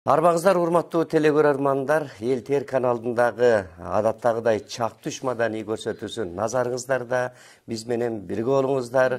Арбаңыздар, урматтуу телекөрөрмандар, эл каналындагы адаттагыдай чак түш маданий көрсөтүүсүн назарыңыздарда, биз менен бирге болуңуздар.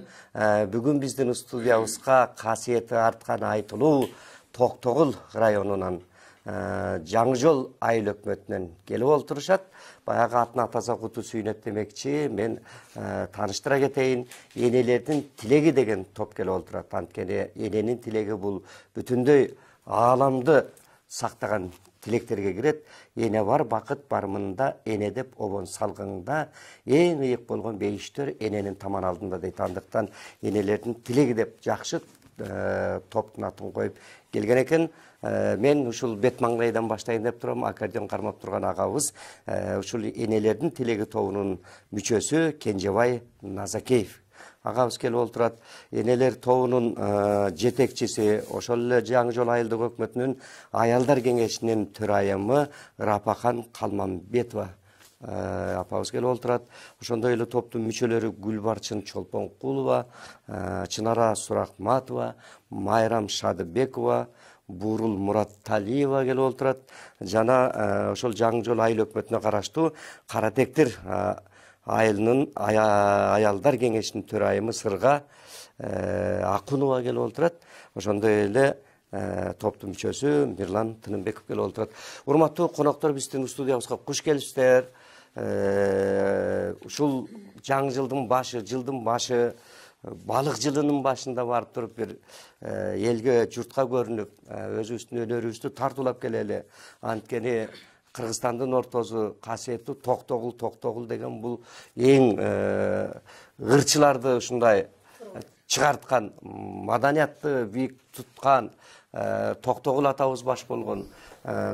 Бүгүн биздин студиябызга касиети арткан айтылуу Токтогул районунан Жаңы жол айыл өкмөтүнөн келип олтурушат. Баягы атын атаса куту сүйнөт демекчи, мен тааныштыра кетейин. Энелердин тилеги деген топ келип олтурат. Анткени эненин тилеги бул бүтүндөй ааламды сактаган тилектерге кирет. Эне бар, бакыт бар мында, эне деп обон салгыңда эң ыйык болгон бейиштер эненин таман алдында дейт. Андыктан энелердин тилеги деп жакшы топтун атын коюп келген экен. Мен ушул бет маңдайдан баштайын деп турам. Аккордеон кармап турган агабыз ушул энелердин тилеги тобунун мүчөсү Кенжебай Назакеев агабыз келип олтурат. Энелер тобунун жетекчиси, ошол эле Жаңы жол айылдык өкмөтүнүн аялдар кеңешинин төрайымы Рапахан Калманбетова апабыз келип олтурат. Ошондой эле топтун мүчөлөрү Гүлбарчын Чолпонкулова, Чынара Суракматова, Майрам Шадыбекова, Бурул Муратталиева келип олтурат. Жана ошол Жаңы жол айыл өкмөтүнө караштуу Каратектир айылынын аялдар кеңешинин төрайымы Сырга Акунова келип олтурат. Ошондой эле топтун мүчөсү Мирлан Тынымбеков келип олтурат. Урматтуу коноктор, биздин студиябызга куш келипсиздер. Ушул жаңы жылдын башы балык жылынын башында барып туруп бир элге, журтка көрүнүп, өзүбүздүн өнөрүбүздү тартуулап келели. Анткени Кыргызстандын ортосу касиеттүү Токтогул деген бул эң ырчыларды ушундай чыгарткан, маданиятты бийик туткан, Токтогул атабыз баш болгон,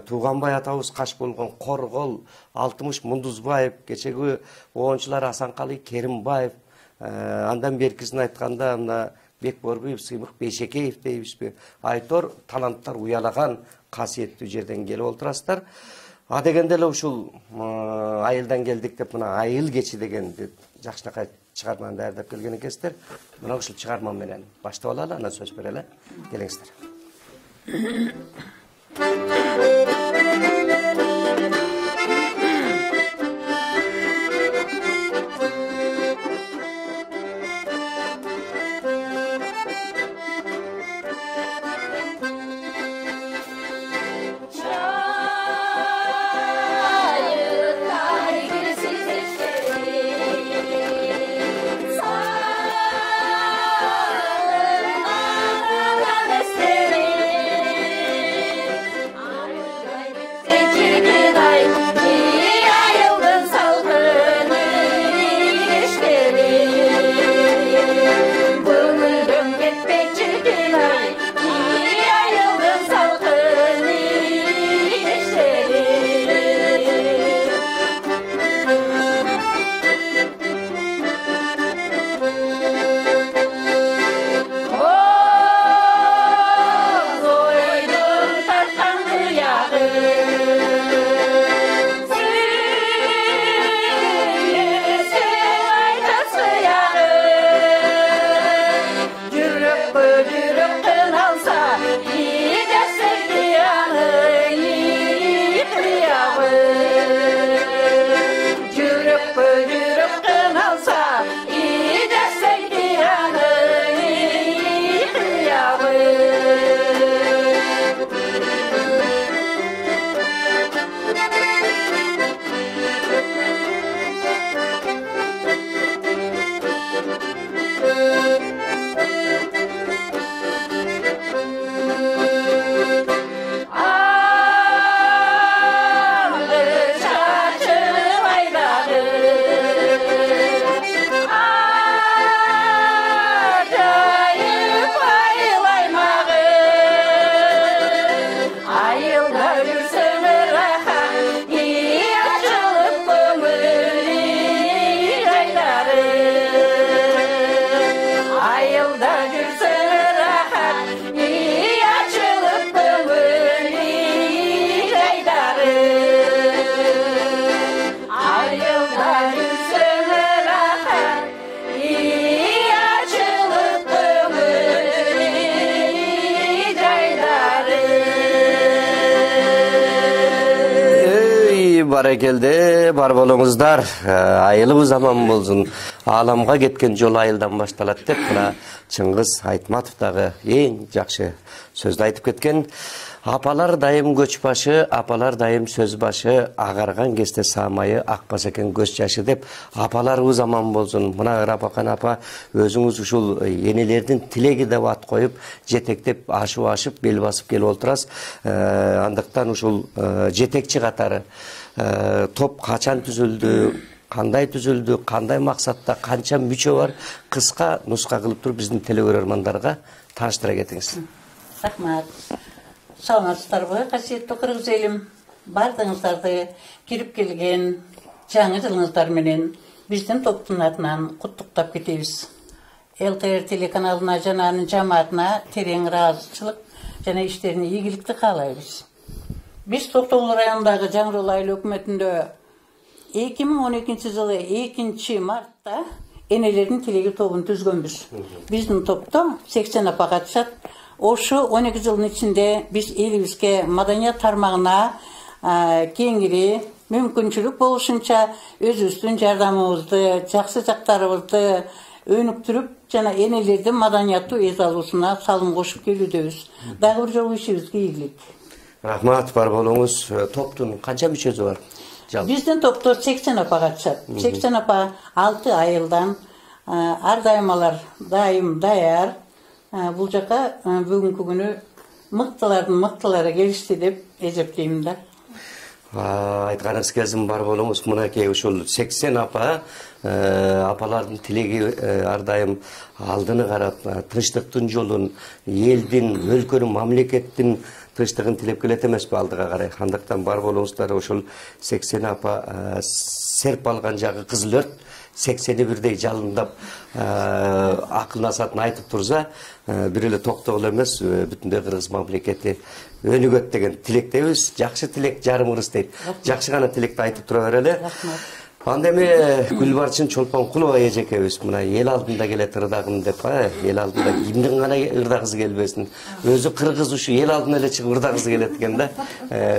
Тууганбай атабыз каш болгон Коргол, Алтымыш Мундузбаев, кечеги оончулар Асанкалы Керимбаев, андан беркисин айтканда мына Бекборбиев, Сыймык Бейшекеев дейбизби, айтор таланттар уялаган касиеттүү жерден келип олтурасыздар. А дегенде эле ушул айылдан келдик деп мына айыл кечи деген жакшынакай чыгарманы даярдап келген экенсиздер. Мына ушул чыгарма менен баштап алалы, анан сөз берели. Келиңиздер. barakelde бар болуңуздар. Айылыбыз аман болсын. Аламга кеткен жол айылдан башталат деп мына Чыңгыз Айтматов дагы эң жакшы сөздү айтып кеткен. Апалар дайым көч башы, апалар дайым сөз башы, агарган кесте самайы акпас экен көз жашы деп апаларыбыз аман болсын. Мына Рапакан апа өзүңүз ушул энелердин тилеги деп ат коюп, жетектеп ашып бел басып келип отурасыз. Андыктан ушул жетекчи катары топ качан түзүлдү, кандай түзүлдү, кандай максатта, канча мүчө бар, кыска нуска кылып туруп биздин телегөрөрмандарга тааныштыра кетиңиз. Рахмат. Саламатсыздарбы, касиеттүү кыргыз элим. Бардыгыңыздарды кирип келген жаңы жылыңыздар менен биздин топтун атынан куттуктап кетебиз. ЛТР телеканалына жана анын жамаатына терең ыраазычылык жана иштерине ийгиликти каалайбыз. Биз Токтогул районундагы Жаңы Жол айыл өкмөтүндө 2012 жылы 2 мартта энелердин тилеги тобун түзгөнбүз. Биздин топто 80 апа катышат. Ошу 12 жылдын ичинде биз элибизге маданият тармагына кеңири мүмкүнчүлүк болушунча өзүбүздүн жардамыбызды, жакшы жактарыбызды өнүктүрүп жана энелердин маданияттуу эс алуусуна салым кошуп келүүдөбүз. Дагы бир жолу ишибизге ийгилик. Рахмат, бар болуңуз. Топтун канча мүчөсү бар? Биздин топто 80 апа катышат. 80 апа 6 айылдан, ар дайым алар дайым даяр. Бул жака бүгүнкү күнү мыктылардын мыктылары келишти деп эсептейм да. Айтканыңыз келсин, бар болуңуз. Мынакей ушул 80 апа апалардын тилеги ар дайым алдыны карап, тынчтыктын жолун, элдин, өлкөнүн, мамлекеттин тынчтыгын тилеп келет эмеспи алдыга карай. Андыктан бар болуңуздар ушул 80 апа серп алган жагы Кызыл Өрт 80 бирдей жалындап акыл насатын айтып турса, бир эле Токтогул эмес, бүтүндөй кыргыз мамлекети өнүгөт деген тилектебиз. Жакшы тилек жарым ырыс дейт. Жакшы гана тилекти айтып тура берели. Анда эми Гүлбарчын Чолпонкулова эжекебиз мына эл алдында келет ырдагым деп, эл алдында кимдин гана ырдагысы келбесин. Өзү кыргыз ушу эл алдына эле чыгып ырдагысы келет экен да.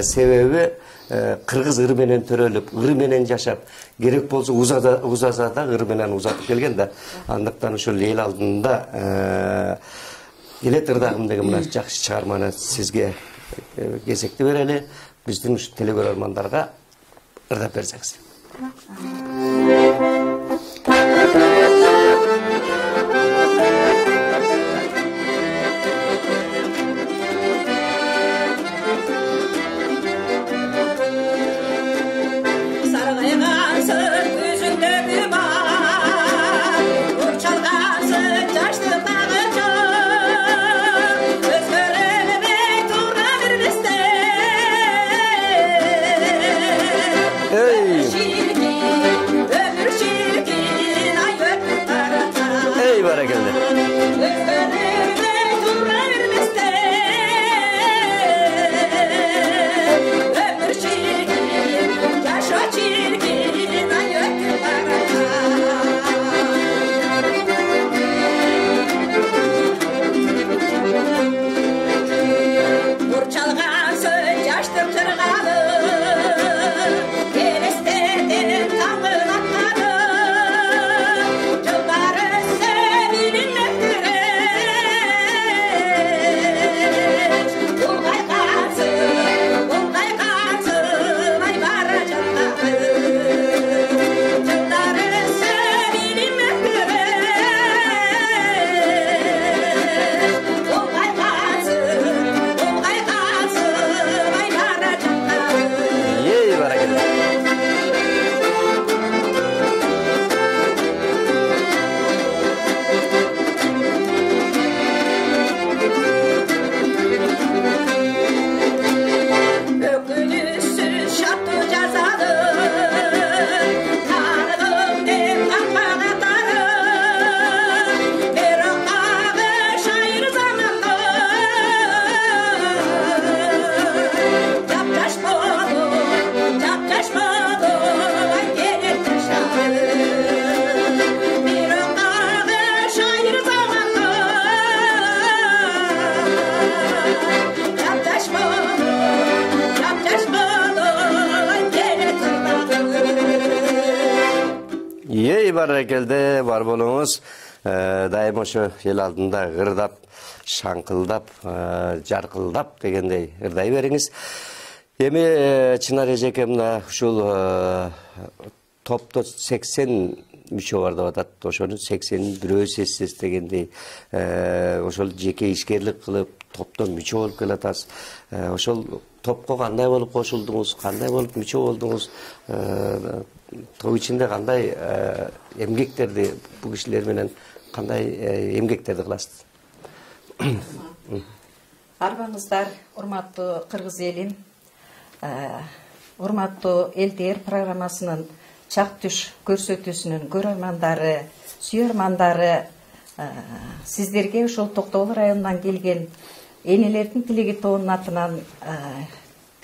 Себеби кыргыз ыр менен төрөлүп, ыр менен жашап, керек болсо узаса да ыр менен узатып келген да. Андыктан ушул эл алдында келет ырдагым деген мына жакшы чыгарманы сизге кезекти берели. Биздин ушу телегөрөрмандарга ырдап берсеңиз. Баракелде, бар болуңуз. Дайым ошо эл алдында ырдап, шаңкылдап, жаркылдап дегендей ырдай бериңиз. Эми Чынар эжеке мына ушул топто 80 мүчө бар деп атат. Ошонун 80 бирөө сессиз дегендей ошол жеке ишкерлик кылып топтон мүчө болуп келатасыз. Ошол топко кандай болуп кошулдуңуз, кандай болуп мүчө болдуңуз? Топ ичинде кандай эмгектерди бул кишилер менен кандай эмгектерди кыласыз? Арбаңыздар, урматтуу кыргыз элим, урматтуу ЛТР программасынын чак түш көрсөтүүсүнүн көрөрмандары, сүйөрмандары, сиздерге ушул Токтогул районунан келген энелердин тилеги тобунун атынан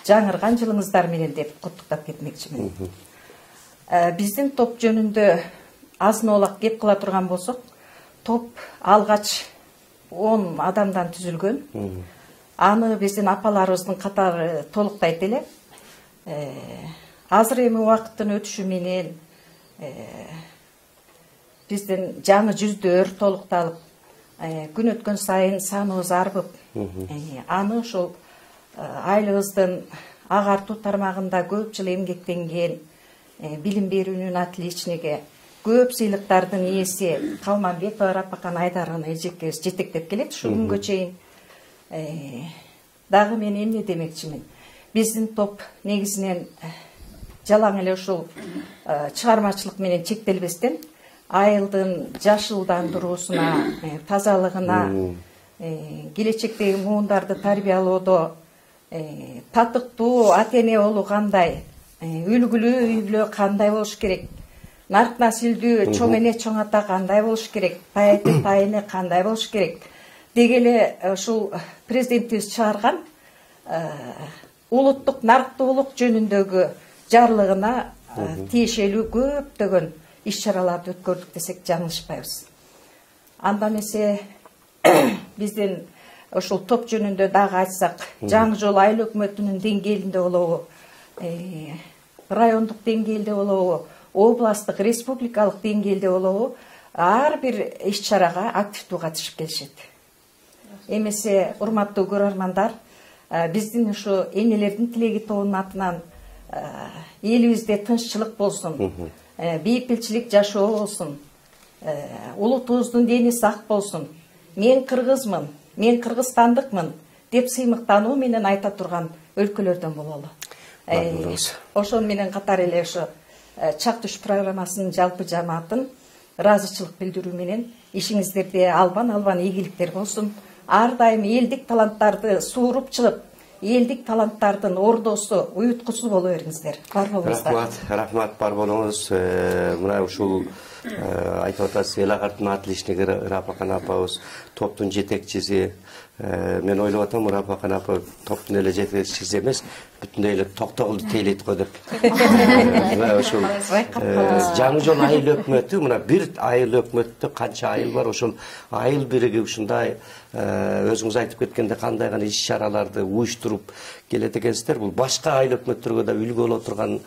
жаңырган жылыңыздар менен деп куттуктап кетмекчимин. Биздин топ жөнүндө азын оолак кеп кыла турган болсок, топ алгач 10 адамдан түзүлгөн. Аны биздин апаларыбыздын катары толуктайт эле. Азыр эми убакыттын өтүшү менен биздин жаңы жүздөр толукталып, күн өткөн сайын саныбыз арбып, аны ушул айылыбыздын агартуу тармагында көп жыл эмгектенген билим берүүнүн отличниги, көп сыйлыктардын ээси Калманбекова Рапакан Айдаровна эжекебиз жетектеп келет ушул күнгө чейин. Дагы мен эмне демекчимин? Биздин топ негизинен жалаң эле ушул чыгармачылык менен чектелбестен айылдын жашылдандыруусуна, тазалыгына, келечектеги муундарды тарбиялоодо татыктуу ата-эне болуу кандай, үлгүлүү үй бүлө кандай болуш керек, нарк насилдүү чоң эне чоң ата кандай болуш керек, тайты тайыны кандай болуш керек дегеле ушул президентибиз чыгарган улуттук нарктуулук жөнүндөгү жарлыгына тиешелүү көптөгөн иш-чараларды өткөрдүк десек жаңылышпайбыз. Андан эсе биздин ушул топ жөнүндө дагы айтсак, жаңы жол айыл өкмөтүнүн деңгээлинде болобу, райондук деңгээлде болобу, областтык, республикалык деңгээлде болобу, ар бир иш-чарага активдүү катышып келишет. Эмесе, урматтуу көрөрмандар, биздин ушу энелердин тилеги тобунун атынан элибизде тынччылык болсун, бейпилчилик жашоо болсун, улутубуздун дени сак болсун, мен кыргызмын, мен кыргызстандыкмын деп сыймыктануу менен айта турган өлкөлөрдөн бололу. Ошон менен катар эле ошо чак түш программасынын жалпы жамаатын ыраазычылык билдирүү менен ишиңиздерде албан ийгиликтер болсун. Ар дайым элдик таланттарды сууруп чыгып, элдик таланттардын ордосу, уюткусу боло бериңиздер. Бар болуңуздар. Рахмат, бар болуңуз. Мына ушул айтып атасыз, эл агартуунун отличниги Рапакан апабыз, топтун жетекчиси. Мен ойлоп атам, Рапакан апа топтун эле жетекчиси эмес, бүтүндөй эле Токтогулду тейлейт го деп. Ошол жаңы жол айыл өкмөтү, мына бир айыл өкмөттө канча айыл бар, ошол айыл бириги ушундай өзүңүз айтып кеткенде кандай гана иш-чараларды уюштуруп келет экенсиздер. Бул башка айыл өкмөттөргө да үлгү боло турган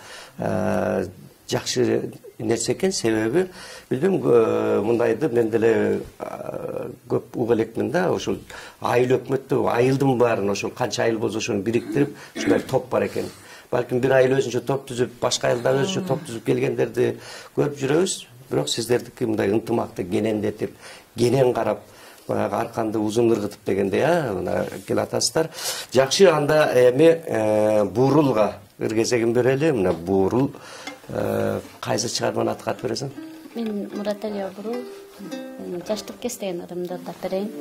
жакшы нерсе экен. Себеби билбейм, мындайды мен деле көп угуп элекмин да, ошол айыл өкмөттө айылдын баарын, ошол канча айыл болсо ошону бириктирип ушундай топ бар экен. Балким бир айыл өзүнчө топ түзүп, башка айылдар өзүнчө топ түзүп келгендерди көрүп жүрөбүз. Бирок сиздердики мындай ынтымакты кенендетип, кенен карап, арканды узун ыргытып дегендей келе атасыздар. Жакшы, анда эми Буурулга ыргезегин берели. Мына Буурул кайсы чыгарманы аткарып бересиң? Мен Мураталия Буурул, жаштык кестеген адамдарды берейин.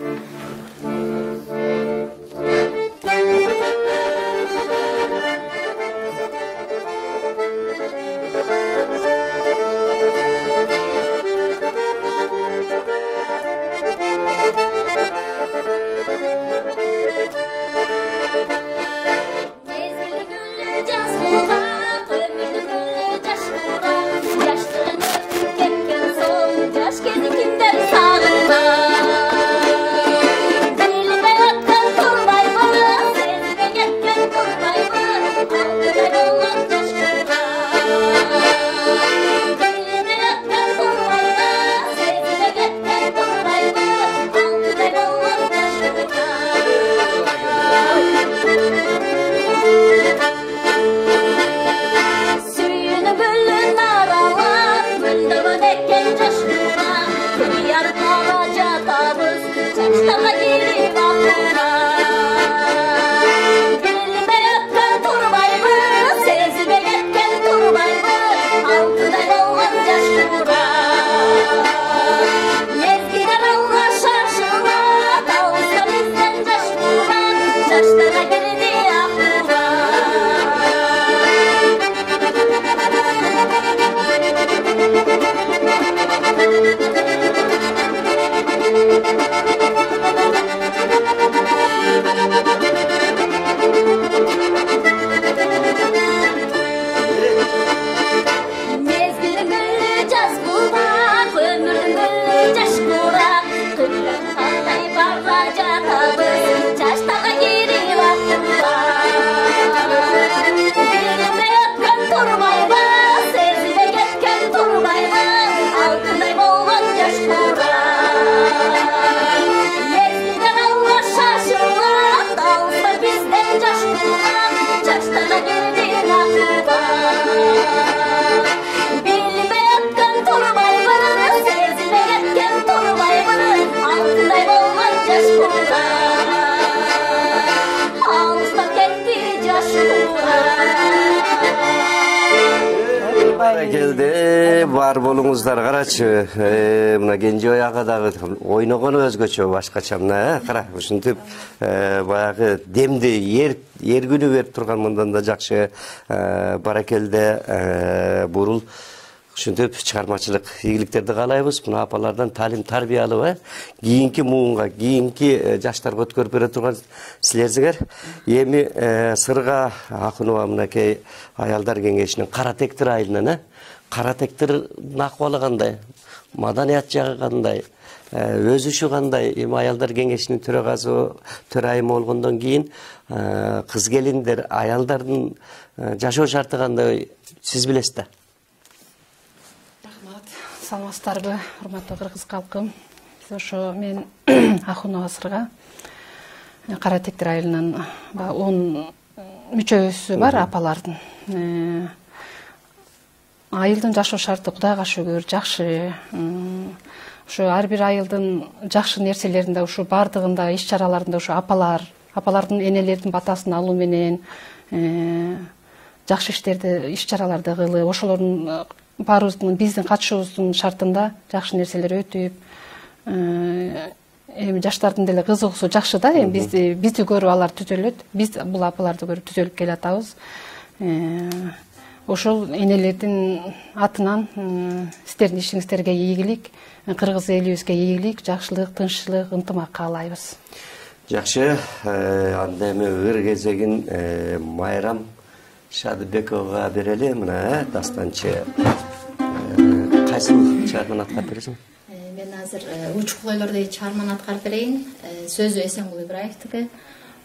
Sağ Келди, бар болуңуздар. Карачы, мына Кенжебай ага дагы ойногону өзгөчө, башкача. Мына, кара, ушинтип баягы демди ер күнү берип турган мындан да жакшы. Баракелде бурул. Ушинтип чыгармачылык ийгиликтерди каалайбыз. Мына апалардан талим тарбия алып, кийинки муунга, кийинки жаштарга өткөрүп бере турган силерсиңер. Эми Сырга Акунова мынакей аялдар кеңешинин кара тектир айылынан, кара тектирдин акыбалы кандай, маданият жагы кандай, өзүшү кандай? Эми аялдар кеңешинин төрайымы болгондон кийин кыз келиндер, аялдардын жашоо шарты кандай, сиз билесиз да? Саламатсыздарбы, урматтуу кыргыз калкым. Ошо мен Акунова Сырга кара тектир айылынан 10 мүчөсү бар апалардын. Айылдын жашоо шарты Кудайга шүгүр жакшы. Ошо ар бир айылдын жакшы нерселеринде, ушу бардыгында, иш чараларында ушу апалардын энелердин батасын алуу менен жакшы иштерди, иш чараларды кылып, ошолордун баарыбыздын биздин катышуубуздун шартында жакшы нерселер өтүп, эми жаштардын деле кызыгуусу жакшы да. Эми бизди көрүп алар түзөлөт, биз бул апаларды көрүп түзөлүп келатабыз. Ошол энелердин атынан сиздердин ишиңиздерге ийгилик, кыргыз элибизге ийгилик, жакшылык, тынччылык, ынтымак каалайбыз. Жакшы, анда эми ыр кезегин Майрам Шадыбековага берели. Мына дастанчы кайсыл чыгарманы аткарып бересиң? Мен азыр учкулойлордой чыгарманы аткарып берейин. Сөзү Эсенгул Ибраевдики,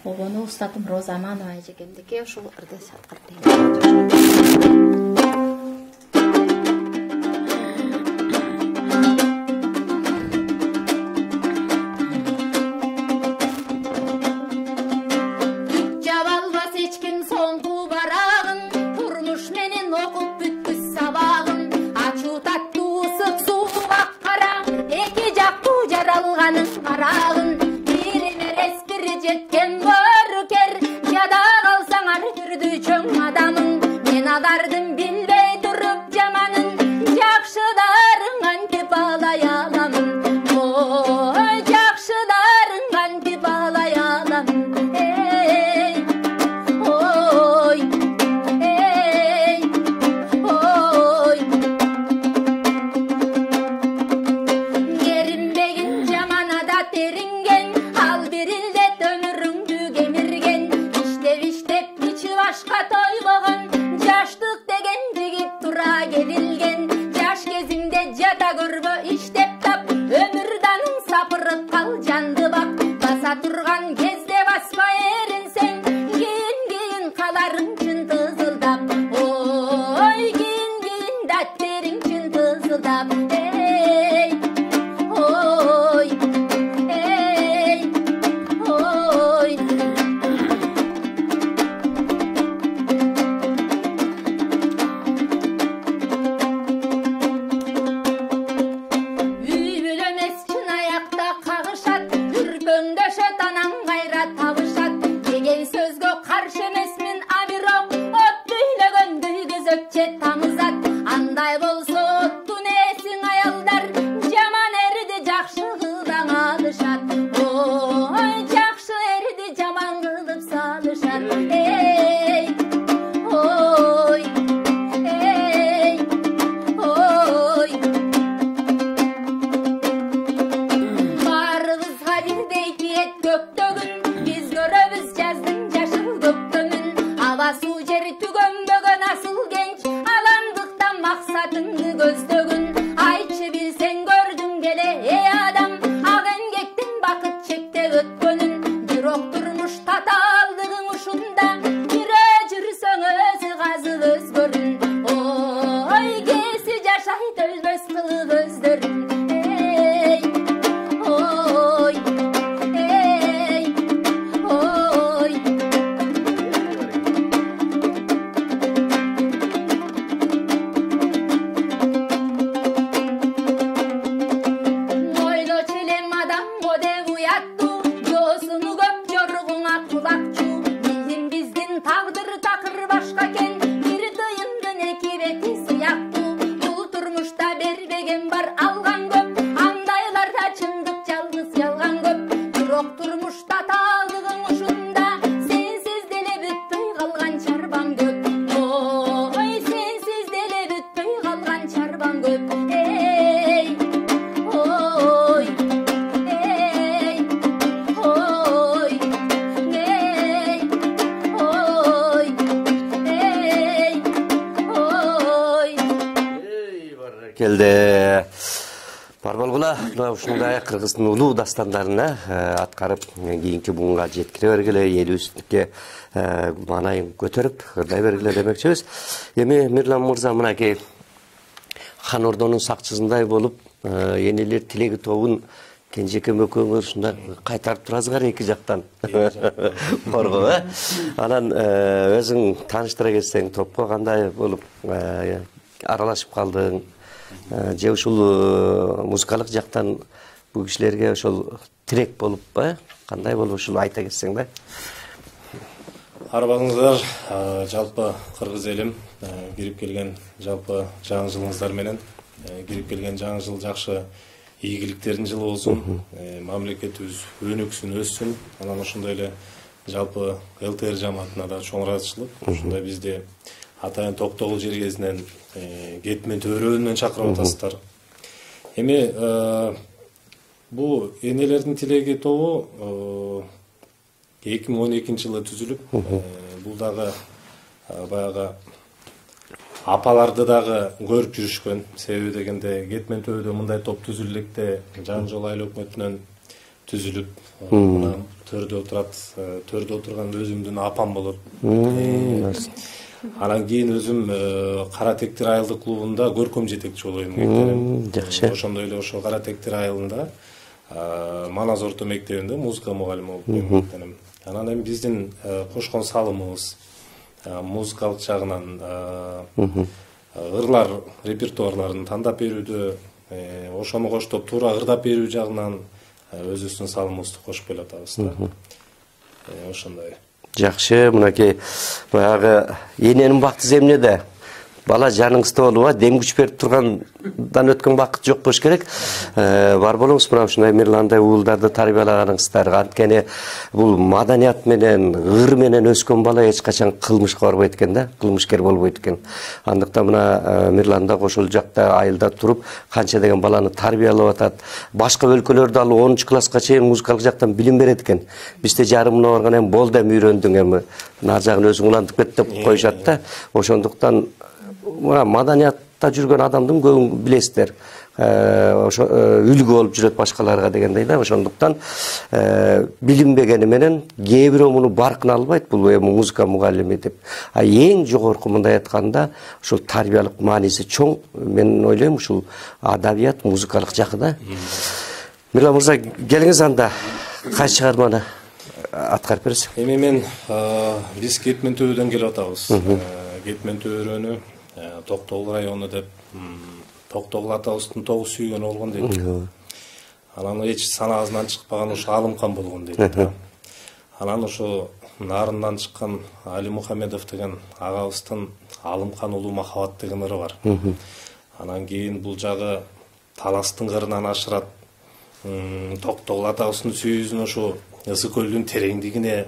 обону устатым Роза Аманова эжекемдики. Ушул ырды аткарып берейин. башка экен, бир тыйындын эки бети сыяктуу. Бул турмушта бербеген бар алган көп, андайларда чындык жалгыз ялган көп. Бирок турмушта таалдыгың ушунда, сенсиз деле бүтпөй калган чарбан көп. Ой, сенсиз деле бүтпөй калган чарбан көп. Эй, ой, эй, ой, эй, ой, эй, ой. Келди. Бар болгула, мына ушундай кыргыздын улуу дастандарына аткарып кийинки буунга жеткире бергиле, элибиздикке маанайын көтөрүп ырдай бергиле демекчибиз. Эми Мирлан мырза мынакей хан ордонун сакчысындай болуп, энелер тилеги тобун кенжеке мөкөңөр ушундай кайтарып турасыздар эки жактан. Борго, Анан өзүң тааныштыра кетсең, топко кандай болуп аралашып калдың? Же ушул музыкалык жактан бул кишилерге ошол тирек болуппу? Кандай болуп ушул айта кетсең да? Арбаңыздар, жалпы кыргыз элим кирип келген жалпы жаңы жылыңыздар менен кирип келген жаңы жыл жакшы ийгиликтердин жылы болсун, мамлекетибиз өнүксүн, өссүн. Анан ошондой эле жалпы ЛТР жамаатына да чоң ыраазычылык. Ошондой бизди атайын Токтогул жергесинен кетмен төрөөнөн чакырып атасыздар. Эми бул энелердин тилеги тобу 2012-жылы түзүлүп, бул дагы баягы апаларды дагы көрүп жүрүшкөн. Себеби дегенде кетмен төбөдө мындай топ түзүлөлекте Жан жол айыл өкмөтүнөн түзүлүп, мына төрдө отурат, төрдө отурган өзүмдүн апам болот. Анан кийин өзүм Кара Тектир айылдык клубунда көркөм жетекчи болоюм. Жакшы. Ошондой эле ошо Кара Тектир айылында Манас орто мектебинде музыка мугалими болуп эмгектенем. Анан эми биздин кошкон салымыбыз музыкалык жагынан ырлар репертуарларын тандап берүүдө, ошону коштоп туура ырдап берүү жагынан өзүбүздүн салымыбызды кошуп келатабыз да. Ошондой. Жакшы, мынакей баягы эненин бактысы эмнеде? Бала жаныңызда болуп, дем күч берип тургандан өткөн бакыт жок болуш керек. Бар болуңуз, мына ушундай Мирландай уулдарды тарбиялаганыңыздар. Анткени бул маданият менен, ыр менен өскөн бала эч качан кылмышка барбайт экен да, кылмышкер болбойт экен. Андыктан мына Мирланда ошол жакта айылда туруп, канча деген баланы тарбиялап атат. Башка өлкөлөрдө ал 10 класска чейин музыкалык жактан билим берет экен. Бизде жарымына барган эми болду, эми үйрөндүң, эми нар жагын өзүң улантып кет деп коюшат да. Ошондуктан маданиятта жүргөн адамдын көбүн билесиздер. Ошо үлгү болуп жүрөт башкаларга дегендей да. Ошондуктан билинбегени менен кээ бирөө муну баркын албайт, бул эми музыка мугалими деп. Эң жогорку мындай айтканда ушул тарбиялык мааниси чоң. Мен ойлойм ушул адабият, музыкалык жагы да. Мирлан мырза, келиңиз анда кайсы чыгарманы аткарып бересиз? Эми мен биз Кетмен төбөдөн келип атабыз. Кетмен төбөрөнү Токтогул району деп, Токтогул атабыздын 9 сүйгөнү болгон дейт. Анан эч санагызынан чыкпаган ушу Алымкан болгон дейт. Анан ушу нарындан чыккан Али Мухамедов деген агабыздын Алымкан улуу махабат деген ыры бар. Анан кийин бул жагы Таластын кырынан ашырат. Токтогул атабыздын сүйүүсүн ушу Ысык көлдүн тереңдигине,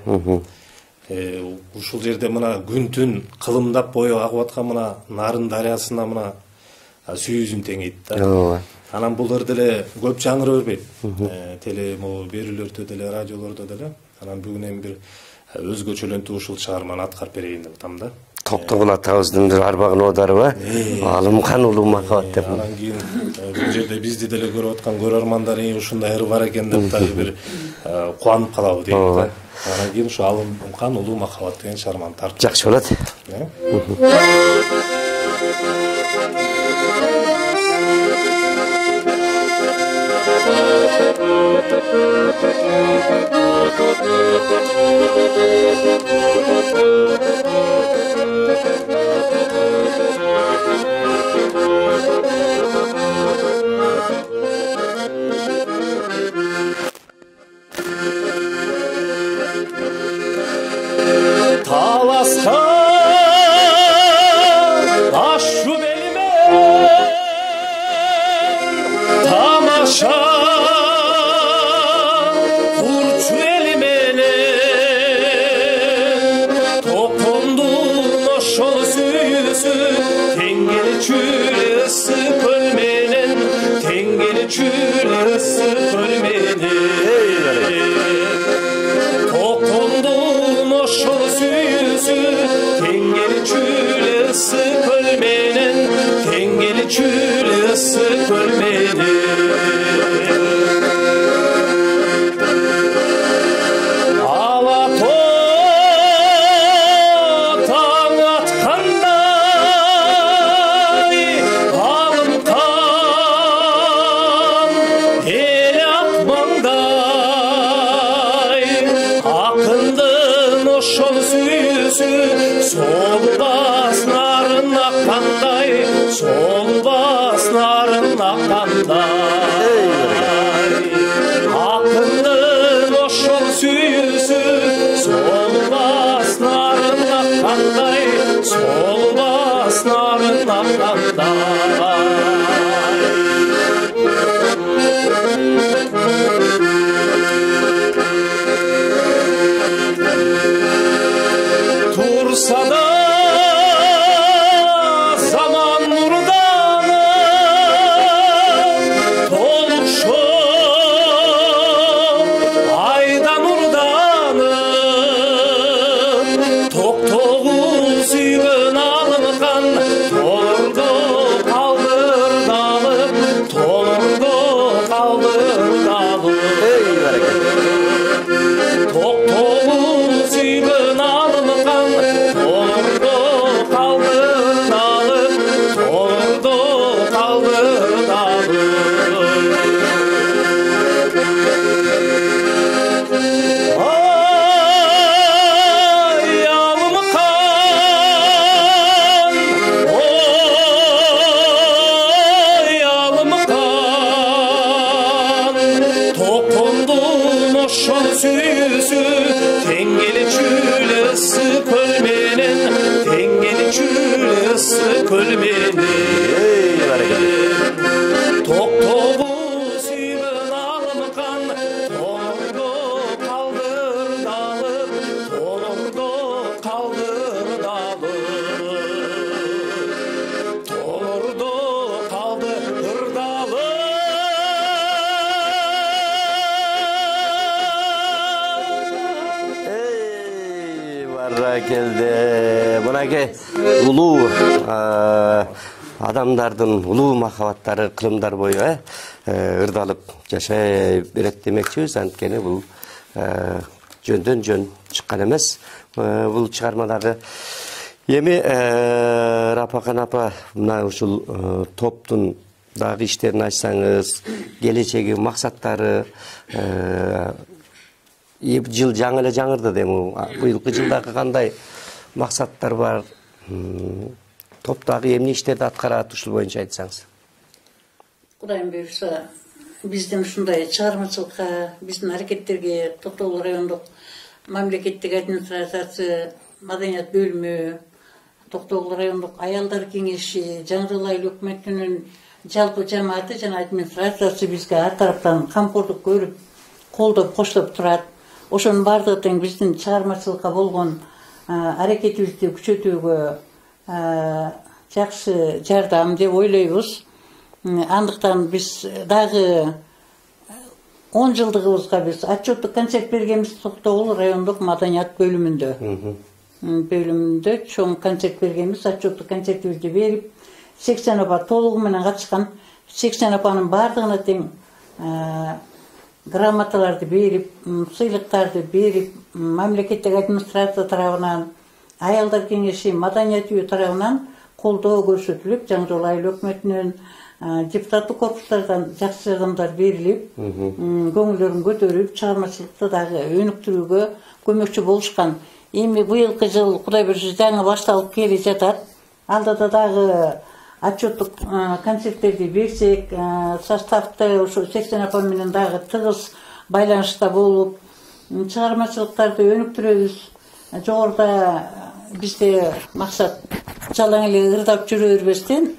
ушул жерде мына күн-түн кылымдап бою агып аткан мына Нарын дарыясына мына сүйүүсүн теңейт да. Анан бул ыр деле көп жаңыра бербейт. Теле берүүлөрдө деле, радиолордо деле. Анан бүгүн эми бир өзгөчөлөнтүү ушул чыгарманы аткарып берейин деп атам да. Токтогул атабыздын арбагын оодарбы? Алымкан улуу махабат деп. Анан кийин бул жерде бизди деле көрүп аткан көрөрмандар ушундай ыр бар экен деп дагы бир кубанып калабы дейм да. Анан кийин ушу Алымкан улуу махабат деген чыгарманы тартып. Жакшы болот. Таласқа çüle ısı kölmenen, tengeli çüle ısı kölmenen. Tokondum oşol süyüsü, tengeli çüle ısı kölmenen, tengeli çüle ısı kölmenen. Solbas narın akkanday, solbas narın akkanday. Akındır oşol süyüsü, solbas narın akkanday, solbas narın akkanday. Tursa da zaman nurdanı doluşu ayda nurdanı tok toğu suyun alıngan tolurdu kaldır dalıp tolurdu kaldır dalıp tok toğu suyun alıngan tolurdu kaldır dalıp tolurdu kaldır dalıp. Ay yalım kan, oy yalım kan, tokondum oşol süyüsü, tengeli çüle ısı kölmenen, tengeli çüle ısı kölmenen. Tok toğu suyun alıngan, tolurdu kaldır dalıp, tolurdu kaldır dalıp, tolurdu kaldır dalıp. Barra geldi. Buna ke ulu adamdardın ulu makabattары кылымдар бою ырдалып жашай берет демекчибиз. Анткени бул жөндөн жөн чыккан эмес. Бул чыгармадагы эми Рапакан апа мына ушул топтун дагы иштерин айтсаңыз, келечеги максаттары жыл жаңы эле жаңырды дем. Быйылкы жылдагы кандай максаттар бар? Топтагы эмне иштерди аткарат, ушул боюнча айтсаңыз. Кудайым буйруса, биздин ушундай чыгармачылыкка, биздин аракеттерге Токтогул райондук мамлекеттик администрациясы, маданият бөлүмү, Токтогул райондук аялдар кеңеши, Жаңы жыл айыл өкмөтүнүн жалпы жамааты жана администрациясы бизге ар тараптан камкордук көрүп, колдоп, коштоп турат. Ошонун бардыгы тең биздин чыгармачылыкка болгон аракетибизди күчөтүүгө жакшы жардам деп ойлойбуз. Андыктан биз дагы 10 жылдыгыбызга биз отчеттук концерт бергенбиз Токтогул райондук маданият бөлүмүндө. Бөлүмүндө чоң концерт бергенбиз, отчеттук концертибизди берип, 80 апа толугу менен катышкан. 80 апанын бардыгына тең грамоталарды берип, сыйлыктарды берип, мамлекеттик администрация тарабынан, аялдар кеңеши, маданият үйү тарабынан колдоо көрсөтүлүп, Жаңы жыл айыл өкмөтүнүн депутаттык корпустардан жакшы жардамдар берилип, көңүлдөрүн көтөрүп, чыгармачылыкты дагы өнүктүрүүгө көмөкчү болушкан. Эми быйылкы жыл Кудай буйруса жаңы башталып келе жатат. Алдыда дагы отчеттук концерттерди берсек, составты ушу 80 апа менен дагы тыгыз байланышта болуп, чыгармачылыктарды өнүктүрөбүз. Жогоруда бизде максат жалаң эле ырдап жүрө бербестен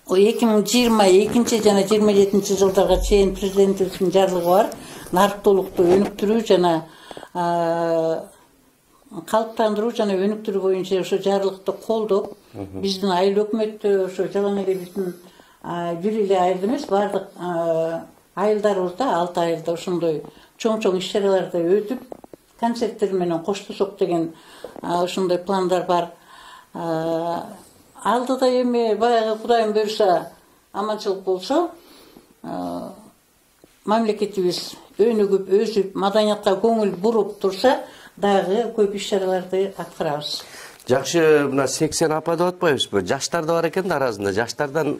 2022 жана 27 жылдарга чейин президентибиздин жарлыгы бар. Нарыктуулукту өнүктүрүү жана калыптандыруу жана өнүктүрүү боюнча ошо жарлыкты колдоп, биздин айыл өкмөттө ошо жалаң эле биздин бир эле айыл эмес, баардык айылдарыбызда 6 айылда ошондой чоң иш-чараларды өтүп, концерттер менен коштошок деген ошондой пландар бар. Алдыда эми баягы Кудайым буйруса, аманчылык болсо, мамлекетибиз өнүгүп, өсүп, маданиятка көңүл буруп турса, дагы көп иш-чараларды аткарабыз. Жакшы, мына 80 апа деп атпайбызбы? Жаштар да бар экен да арасында. Жаштардан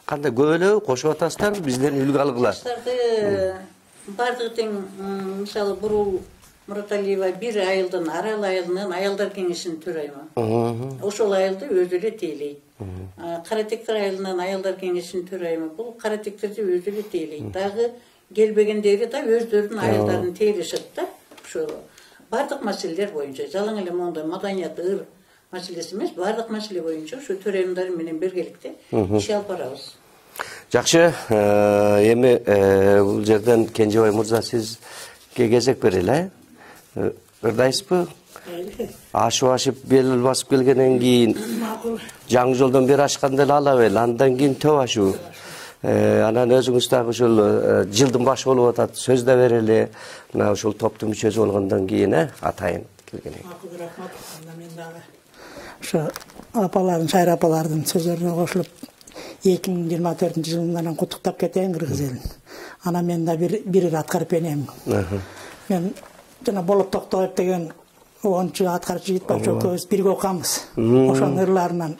кандай көп эле кошуп атасыздар, бизден үлгү алгыла. Жаштарды бардыгы тең, мисалы Бурул Мураталиева бир айылдын, Арал айылынын аялдар кеңешинин төрайымы. Ошол айылды өзү эле тейлейт. Каратектер айылынын аялдар кеңешинин төрайымы. Бул каратектерди өзү эле тейлейт. Дагы келбегендери да өздөрүнүн айылдарын тейлешет да. Ошо бардык маселелер боюнча, жалаң эле моундай маданият ыр маселеси эмес, бардык маселе боюнча ошо төрайымдар менен биргеликте иш алып барабыз. Жакшы, эми бул жерден Кенжебай мырза сизге кезек берели, ырдайсызбы? Ашып бел басып келгенден кийин жаңы жолдон бери ашканда эле ала бел, андан кийин төп ашуу. Анан өзүңүз дагы ушул жылдын башы болуп атат, сөз да берели. Мына ушул топтун мүчөсү болгондон кийин атайын келгенек. Рахмат. Мен дагы ошо апалардын, шайыр апалардын сөздөрүнө кошулуп 2024-жылынан куттуктап кетейин кыргыз элин. Анан мен да бир аткарып берем. Мен жана Болот Токтоев деген 10-чу аткарчы жигит бар, көбүз бирге окуганбыз. Ошонун ырларынан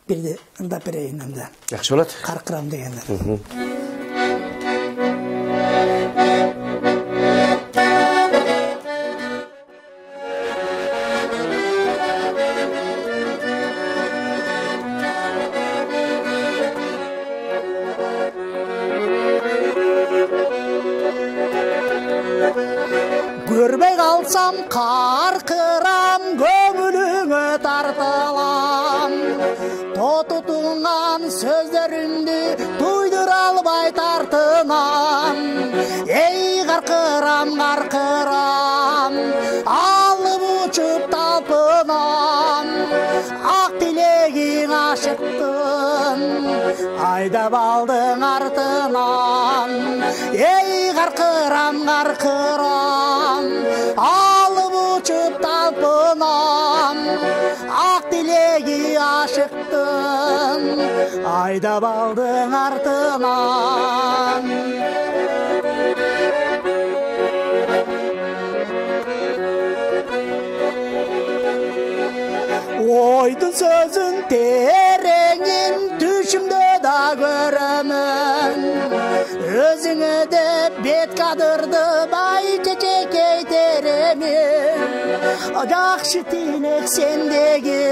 бирди ырдап берейин анда. Жакшы болот. Каркырам дегендер. Көрбей қалсам қарқырам, көңіліңе тартылам. Тотутуңан сөздеріңді туйдыра албай тартынам. Ей қарқырам, қарқырам, алып ұшып талпынам. Ақ тілегің ашықтың, айдап алдың артынан. Ей қарқырам, қарқырам, алып ұшып талпынам. Ақ тілегі ашықтың, айдап алдың артынан. Ойдың сөзін тереңін түшімде да көрімін. Өзіңі деп бет қадырды бай чечекей теремін. Жақшы тілек сендегі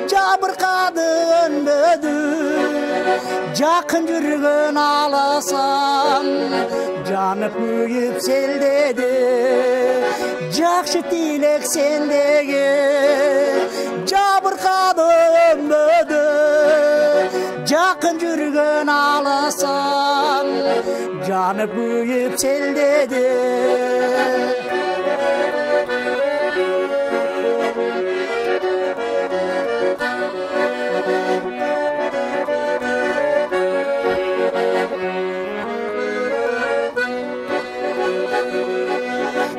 жабырқады өнбөді. Жақын жүрген аласам жанып күйіп селдеді. Жақшы тілек сендегі жабырқады өнбөді. Жақын жүрген аласам жанып күйіп селдеді.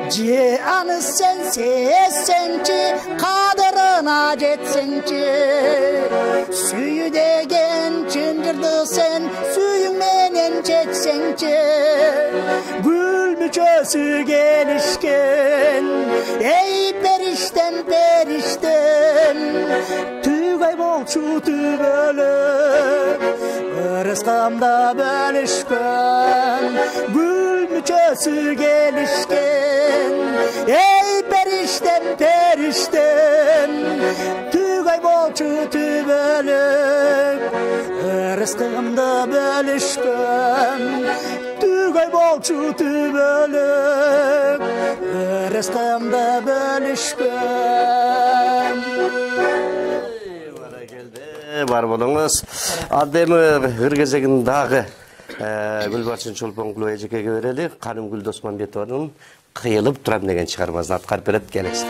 Же аны сен сезсеңчи, кадырына жетсеңчи. Сүйүү деген чынжырды сен сүйүң менен жетсеңчи. Гүл мүчөсү келишкен, ей периштем, периштем. Түгөй болчу түбөлүп, ырыскамда бөлүшкөн. Gül müçösü gelişken, ey periştem, periştem. Tügay bolçu tübölüp, rızkımda bölüşkön. Tügay bolçu tübölüp, rızkımda bölüşkön. Бар болуңуз. Адемі ыр кезегин дагы Гүлбарчын Чолпон Эжекеге берели. Канымгүл Досманбетованын кыйылып турам деген чыгармасын аткарып берет. Келесиз.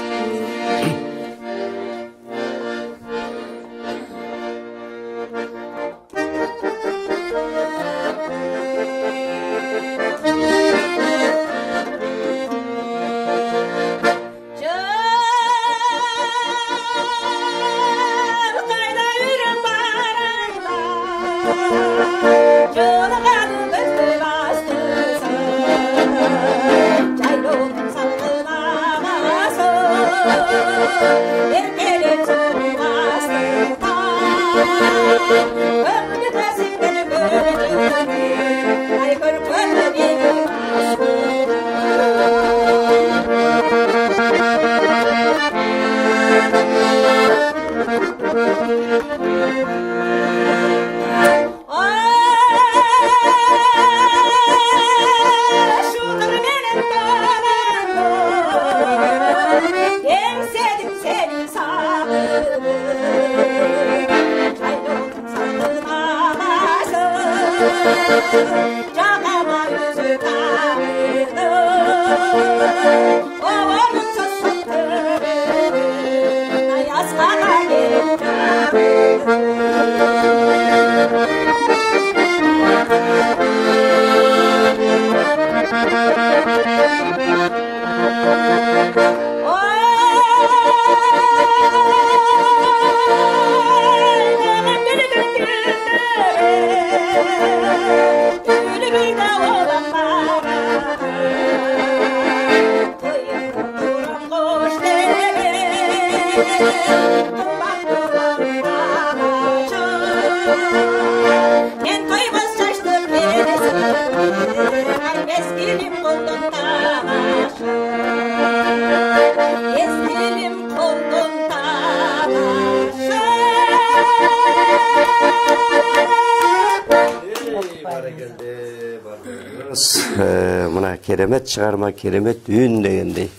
Мына керемет чыгарма, керемет үн дегендей.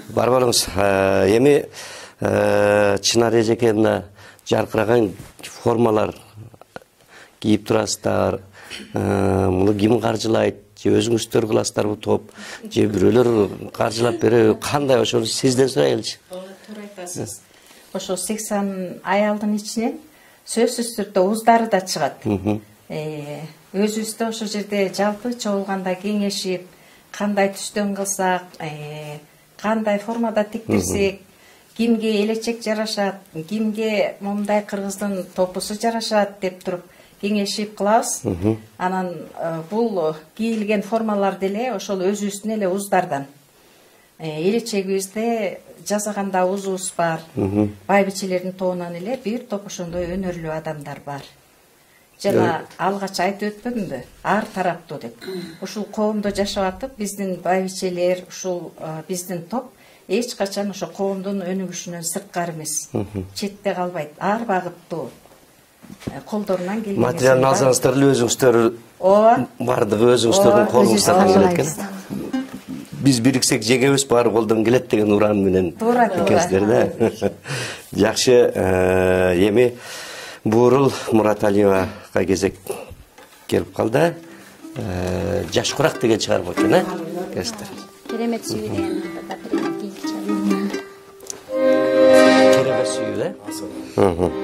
Бар болуңуз. Эми Чынар эжеке мына жаркыраган формалар кийип турасыздар. Муну ким каржылайт? Же өзүңүздөр кыласыздарбы топ? Же бирөөлөр каржылап береби? Кандай ошону сизден сурайлычы? Туура айтасыз. Ошо 80 аялдын ичинен сөзсүз түрдө уздары да чыгат. Өзүбүздө ошо жерде жалпы чогулганда кеңешип, кандай түстөн кылсак, кандай формада тиктирсек, кимге элечек жарашат, кимге момундай кыргыздын топусу жарашат деп туруп кеңешип кылабыз. Анан бул кийилген формалар деле ошол өзүбүздүн эле уздардан. Элечегибизде жасаганда узубуз бар. Байбичелердин тобунан эле бир топ ошондой өнөрлүү адамдар бар. Жана алгач айтып өтпөдүмбү? Ар тараптуу деп. Ушул коомдо жашап атып, биздин байбичелер, ушул биздин топ эч качан ошо коомдун өнүгүшүнөн сырткары эмес. Четте калбайт. Ар багыттуу. Колдорунан келген. Материалын алсаңыздар эле өзүңүздөр бардыгы өзүңүздөрдүн колуңуздардан келет экен. Биз бириксек жегебиз, баары колдон келет деген уран менен экенсиздер да. Жакшы, эми Буурул Мураталиевага кезек келип калды. Жаш курак деген чыгарма экен, Кестер. Керемет сүйүү деген Керемет сүйүү, Keremет ай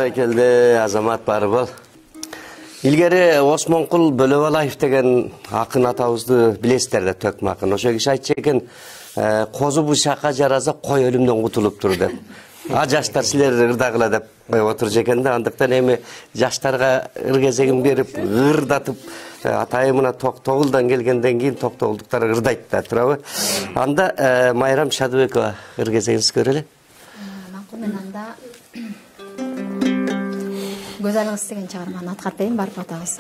баракелде, Азамат бары бол. Илгери Осмонкул Бөлөбалаев деген акын атабызды билесиздер да, төкмө акын. Ошо киши айтчу экен, козу бушакка жараса кой өлүмдөн кутулуптур деп. Жаштар силер ырдагыла деп отурчу экен да, андыктан эми жаштарга ыр кезегин берип, ырдатып, атайымына Токтогулдан келгенден кийин токтогулдуктар ырдайт да, турабы? Анда Майрам Шадыбекова ыр кезегиңизди көрөлү. Макул, мен анда Güzel Kız деген чыгарманы аткартайын, барып атабыз.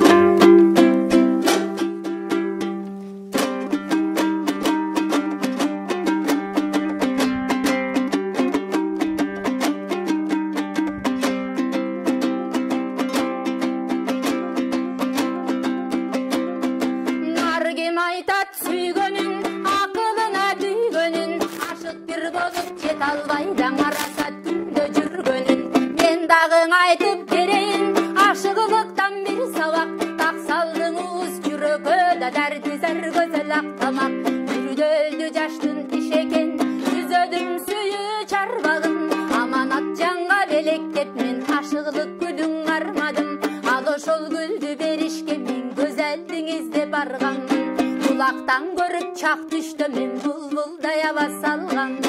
Nargim айтат сүйгөнүн, акылына түйгөнүн, ашык бир болуп жете албайдан араса түндө жүргөнүн. Мен дагы айтып берейин, ашыгылыктан бир сабак, так салдың уз жүрөгө да дәрти зәр көзөл актамак. Бүрдөлдү жаштын иш экен, түзөдүм сүйүү чарбагын, аманат жанга белектеп мен ашыгылык гүлүң армадым. Ал ошол гүлдү беришке мен көзелдиң издеп барганмын. Булактан көрүп чак түштө мен булбулдай аба салганмын.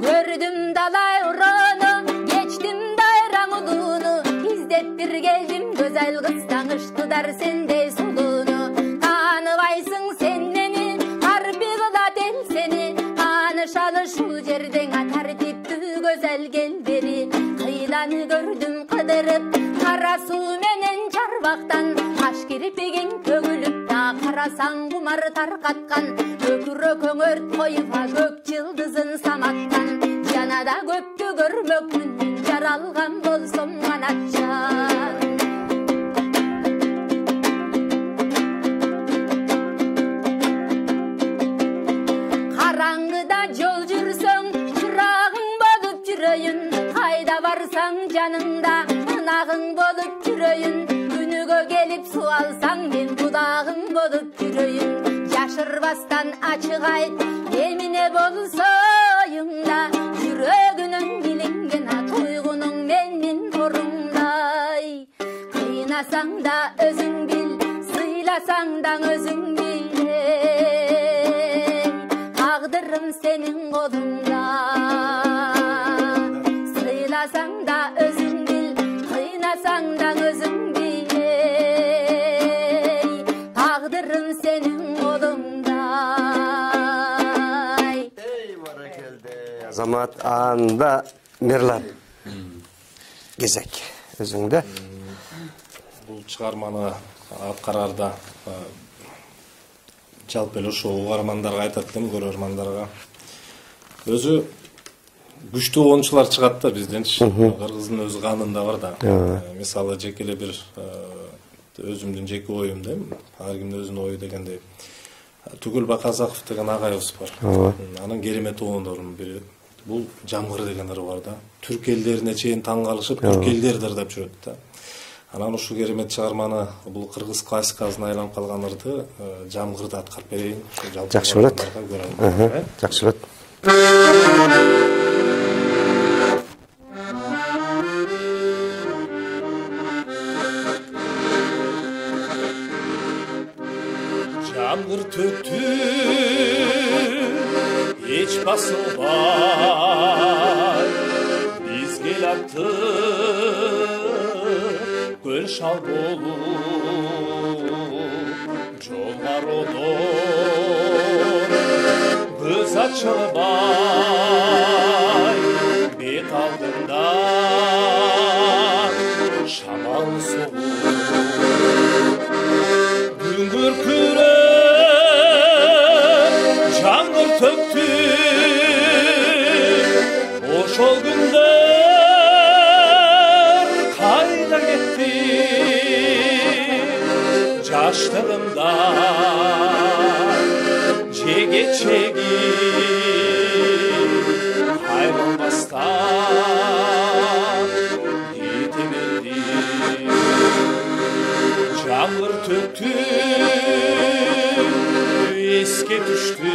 Gördüm dalay uğrunu, geçtim dayran uluğunu, İzdep bir geldim güzel kız tanıştılar sende suluğunu. Tanıbaysın sen meni, harbi kıla del seni, tanışalı şu yerden atar diptü güzel gel beri. Kıyılanı gördüm kıdırıp, kara su menen çarbaktan, taş kirpigin tөгülüp da karasan kumar tarkatkan, ökürö köngört koyupa gök yıldızın samattan. Yanada göktü görmökmün, jaralgan bolsam kanatcan. Karangıda yol jursöň, çıragың bolup жүрөйүн. Kayda varsaň janımda, ınagың bolup жүрөйүn. Günügö gelip su alsaň, men budagың bolup жүрөйүn. Yaşırбастан açık ayt, emine bolsoyuңda, жүрөгүнөн билинген туйгунуң менин торумдай. Kıynasаң da özüň bil, sıylasaň da özüň bil. Taqdırım senin kolunda, sıylasaň da özüň bil, kıynasaň da özüň bil. Taqdırım senin kolunda. Азамат, анда Мерлан кезек өзүңдө. Бул чыгарманы аткарарда жалпы эле ошол угармандарга айтат элем, көрөрмандарга. Өзү күчтүү оюнчулар чыгат да бизденчи. Кыргыздын өз канында бар да. Мисалы жеке эле бир өзүмдүн жеке оюм да, ар кимдин өзүнүн ою дегендей. Түгүл Баказаков деген агайыбыз бар. Анын керемет оюндорунун бири бул Жамгыр деген ыры бар да. Түрк элдерине чейин таң калышып, түрк элдерди ырдап жүрөт да. Анан ушул керемет чыгарманы, бул кыргыз классикасына айланып калган ырды Жамгырды аткарып берейин. Жакшы болот. Жакшы болот. Жамгыр төктү, эч басылбай, бизге лапты көл шал болуп, жолдар одон көз ачылбай, бет алдында шамал соғып, күңгүр жаңгыр төктү, ошол күндөр кайда кетти? Жаштыгымда жеге-чеги кайрылбастан кете берди. Жаңгыр төктү, esке düştü,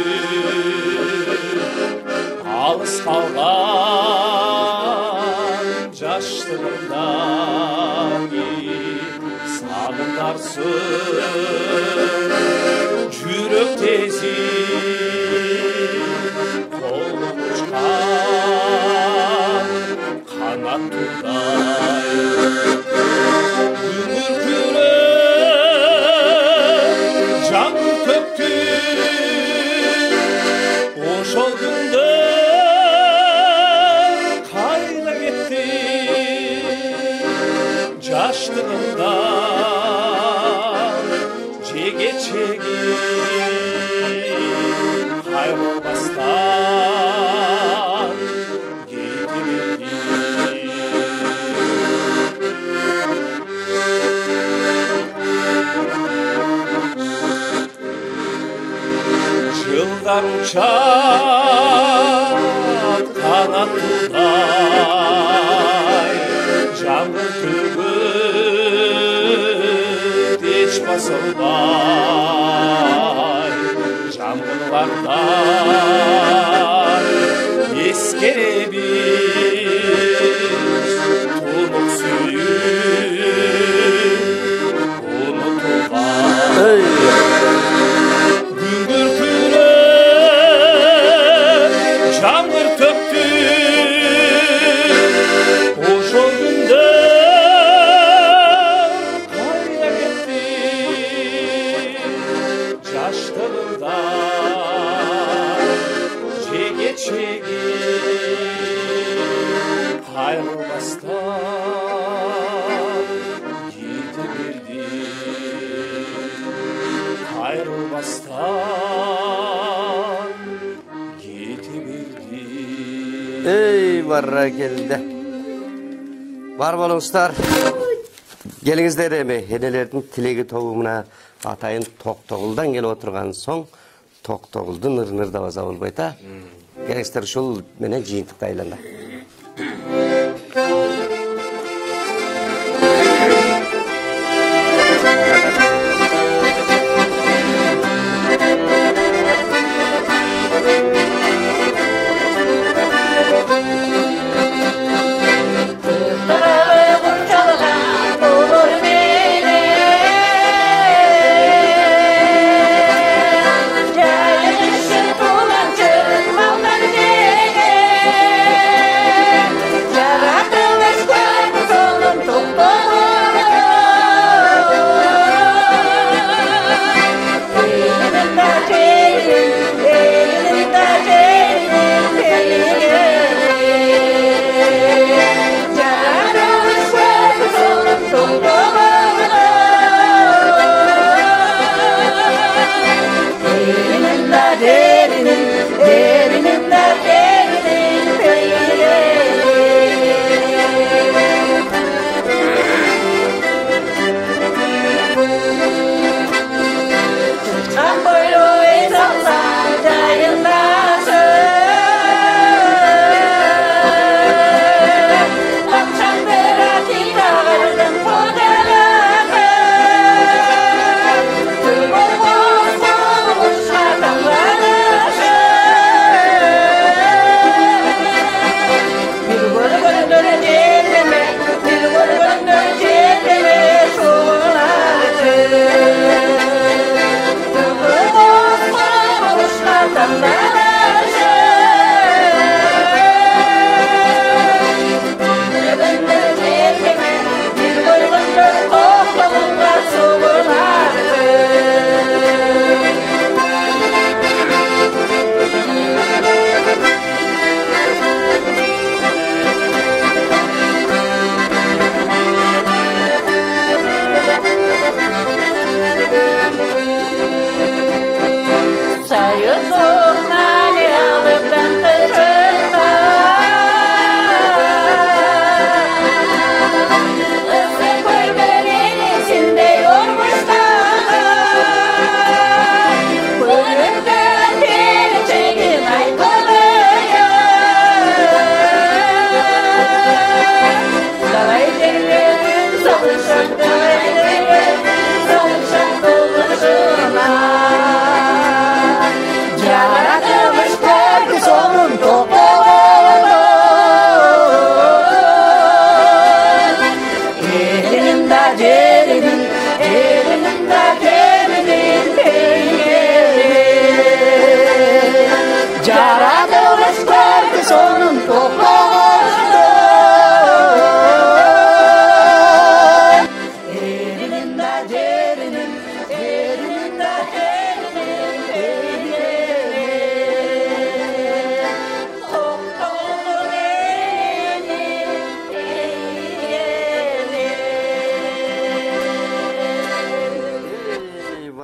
қалған жаштығымдан сағындарсың жүрек тезіп қолым ұшқан қанат тудай күндер күні жаным төкті ошол күнді қайда кетті жаштығымдан жеге чеге қайрылмастан кете берді жылдар ұшат қанат тудай жаңбыр төгіп еш басылмай жаңбырлардан ескере біз тұнық сүйіп ұмытылған күндер күні жаңбыр төкті ошол күнді қайда кетті жаштығымдан жеге чеге қайрылмастан кете берді қайрылмастан кете берді. Ey barra geldi. Бар болуңуздар. Келиңиздер эми энелердин тилеги тобуна атайын Токтогулдан келип отурган соң Токтогулдун ырнырдабаса болбойт а. Келиңиздер ушул менен жыйынтыктайландар. Yaratılış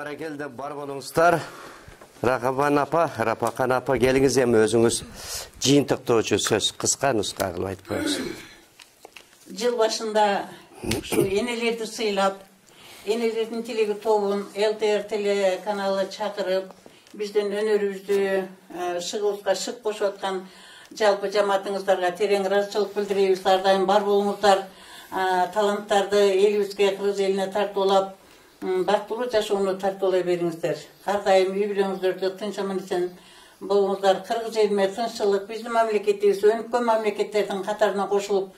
Баракелде бар болуңуздар. Рахабан апа, Рапақан апа, келіңіз ем өзіңіз жиынтықтоочу сөз кыска нуска кылып айтып коюңуз. Жыл башында şu enelерди сыйлап, энелердин тилеги тобун ЛТР телеканалы чакырып, биздин өнөрүбүздү шыгыбызга шык кошуп аткан жалпы жамаатыңыздарга терең ыраазычылык билдиребиз. Ар дайым бар болуңуздар, таланттарды элибизге, кыргыз элине тартуулап, бактылуу жашоону тартуулай бериңиздер. Ар дайым үй бүлөңүздөрдө тынч аман эсен болуңуздар. Кыргыз элине тынччылык, биздин мамлекетибиз өнүккөн мамлекеттердин катарына кошулуп,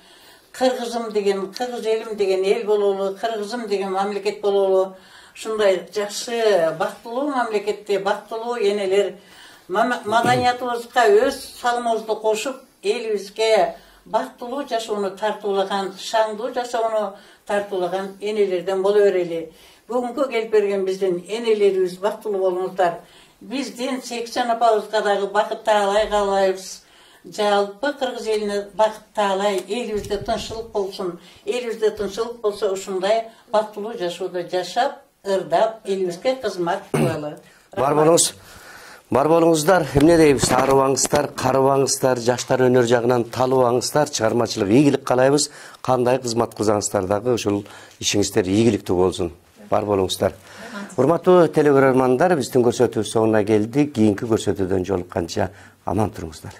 Кыргызым деген, кыргыз элим деген эл бололу, кыргызым деген мамлекет бололу. Шундай жакшы, бактылуу мамлекетте бактылуу энелер маданиятыбызга өз салымыбызды кошуп, элибизге бактылуу жашоону тартуулаган, шаңдуу жашоону тартуулаган энелерден боло берели. Бүгүнкү келип берген биздин энелерибиз бактылуу болуңуздар. Биздин 80 апабызга дагы бакыт таалай каалайбыз. Жалпы кыргыз элине бакыт таалай, элибизде тынччылык болсун. Элибизде тынччылык болсо ушундай бактылуу жашоодо жашап, ырдап, элибизге кызмат кылалы. Бар болуңуздар, эмне дейбиз? Арыбаңыздар, карыбаңыздар, жаштар өнөр жагынан талыбаңыздар, чыгармачылык ийгилик каалайбыз. Кандай кызмат кылсаңыздар дагы ушул ишиңиздер ийгиликтүү болсун. Бар болуңуздар. Урматтуу телекөрөрмандар, биздин көрсөтүү соңуна келдик. Кийинки көрсөтүүдөн жолукканча аман туруңуздар.